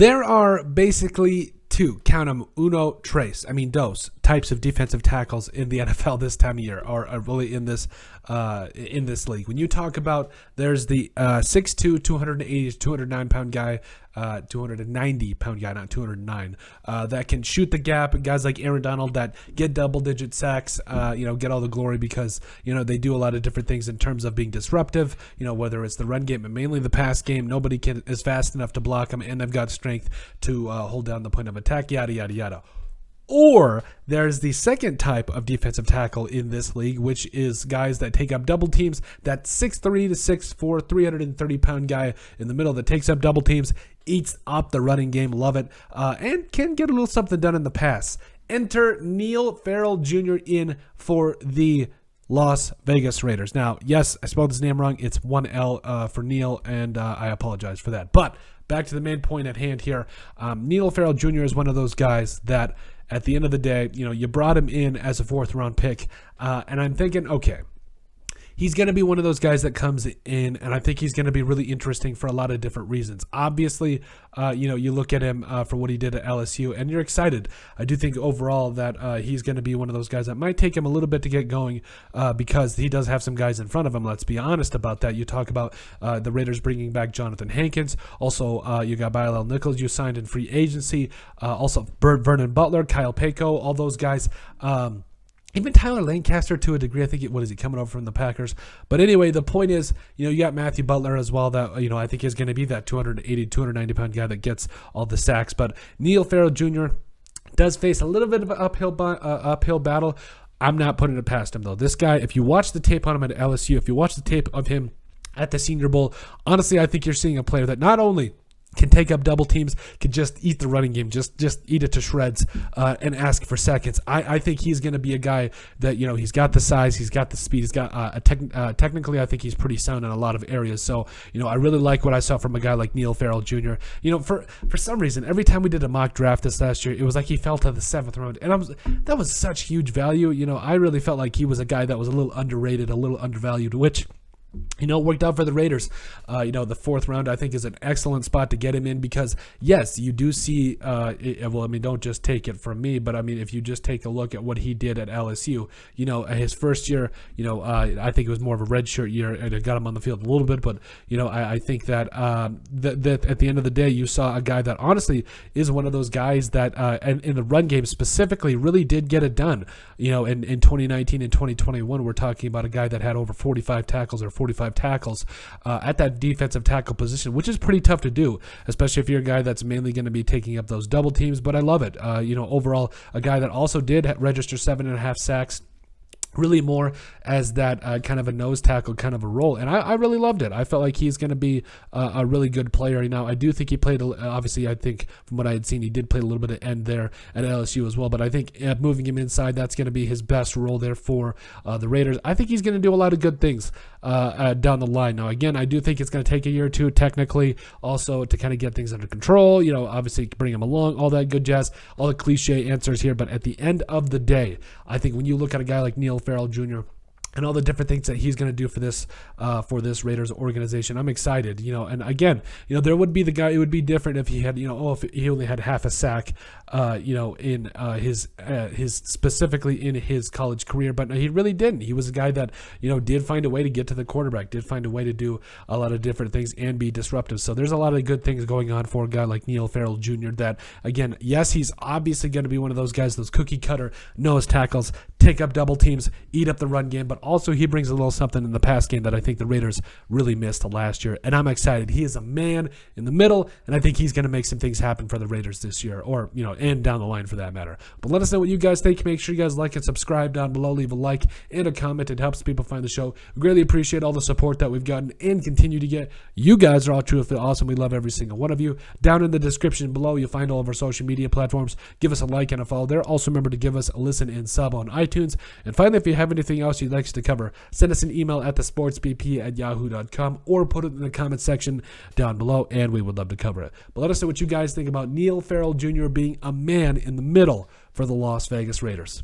There are basically two, count them, dos types of defensive tackles in the NFL this time of year, or really in this league. When you talk about, there's the 6'2", 280 to 209 pound guy, 290 pound guy, not 209, that can shoot the gap, and guys like Aaron Donald that get double-digit sacks, get all the glory because, they do a lot of different things in terms of being disruptive, whether it's the run game and mainly the pass game. Nobody is fast enough to block them, and they've got strength to hold down the point of attack, yada, yada, yada. Or there's the second type of defensive tackle in this league, which is guys that take up double teams. That 6'3" to 6'4", 330-pound guy in the middle that takes up double teams, eats up the running game, love it, and can get a little something done in the pass. Enter Neil Farrell Jr. in for the Las Vegas Raiders. Now, yes, I spelled his name wrong. It's one L for Neil, and I apologize for that. But back to the main point at hand here. Neil Farrell Jr. is one of those guys that, at the end of the day, you brought him in as a fourth-round pick, and I'm thinking, okay, he's going to be one of those guys that comes in, and I think he's going to be really interesting for a lot of different reasons. Obviously, you look at him for what he did at LSU, and you're excited. I do think overall that he's going to be one of those guys that might take him a little bit to get going because he does have some guys in front of him. Let's be honest about that. You talk about the Raiders bringing back Jonathan Hankins. Also, you got Bilal Nichols you signed in free agency. Also, Vernon Butler, Kyle Payco, all those guys. Even Tyler Lancaster to a degree. I think, what is he, coming over from the Packers? But anyway, the point is, you got Matthew Butler as well that, I think is going to be that 280, 290-pound guy that gets all the sacks. But Neil Farrell Jr. does face a little bit of an uphill battle. I'm not putting it past him, though. This guy, if you watch the tape on him at LSU, if you watch the tape of him at the Senior Bowl, honestly, I think you're seeing a player that not only can take up double teams, can just eat the running game, just eat it to shreds, and ask for seconds. I think he's going to be a guy that, he's got the size, he's got the speed, he's got technically, I think he's pretty sound in a lot of areas. So, I really like what I saw from a guy like Neil Farrell Jr. For some reason, every time we did a mock draft this last year, it was like he fell to the 7th round, and that was such huge value. I really felt like he was a guy that was a little underrated, a little undervalued, which worked out for the Raiders. The 4th round, I think, is an excellent spot to get him in because, yes, you do see, don't just take it from me, but, if you just take a look at what he did at LSU, his first year, I think it was more of a redshirt year, and it got him on the field a little bit, but, I think that, that at the end of the day, you saw a guy that honestly is one of those guys that, and in the run game specifically, really did get it done. In 2019 and 2021, we're talking about a guy that had over 45 tackles at that defensive tackle position, which is pretty tough to do, especially if you're a guy that's mainly going to be taking up those double teams. But I love it. Overall, a guy that also did register 7.5 sacks. Really more as that kind of a nose tackle kind of a role. And I really loved it. I felt like he's going to be a really good player. Now, I do think he played, obviously, I think from what I had seen, he did play a little bit of end there at LSU as well. But I think moving him inside, that's going to be his best role there for the Raiders. I think he's going to do a lot of good things down the line. Now, again, I do think it's going to take a year or two technically also to kind of get things under control, obviously bring him along, all that good jazz, all the cliche answers here. But at the end of the day, I think when you look at a guy like Neil Farrell Jr., and all the different things that he's going to do for this Raiders organization, I'm excited. And again, there would be the guy. It would be different if he had, if he only had half a sack, in his specifically in his college career, but he really didn't. He was a guy that did find a way to get to the quarterback, did find a way to do a lot of different things and be disruptive. So there's a lot of good things going on for a guy like Neil Farrell Jr. That, again, yes, he's obviously going to be one of those guys, those cookie cutter nose tackles, take up double teams, eat up the run game, but also he brings a little something in the pass game that I think the Raiders really missed last year, and I'm excited. He is a man in the middle, and I think he's going to make some things happen for the Raiders this year, or, and down the line for that matter. But let us know what you guys think. Make sure you guys like and subscribe down below. Leave a like and a comment. It helps people find the show. We greatly appreciate all the support that we've gotten and continue to get. You guys are all truly awesome. We love every single one of you. Down in the description below, you'll find all of our social media platforms. Give us a like and a follow there. Also remember to give us a listen and sub on iTunes. And finally, if you have anything else you'd like us to cover, send us an email at thesportsbp@yahoo.com or put it in the comment section down below, and we would love to cover it. But let us know what you guys think about Neil Farrell Jr. being a man in the middle for the Las Vegas Raiders.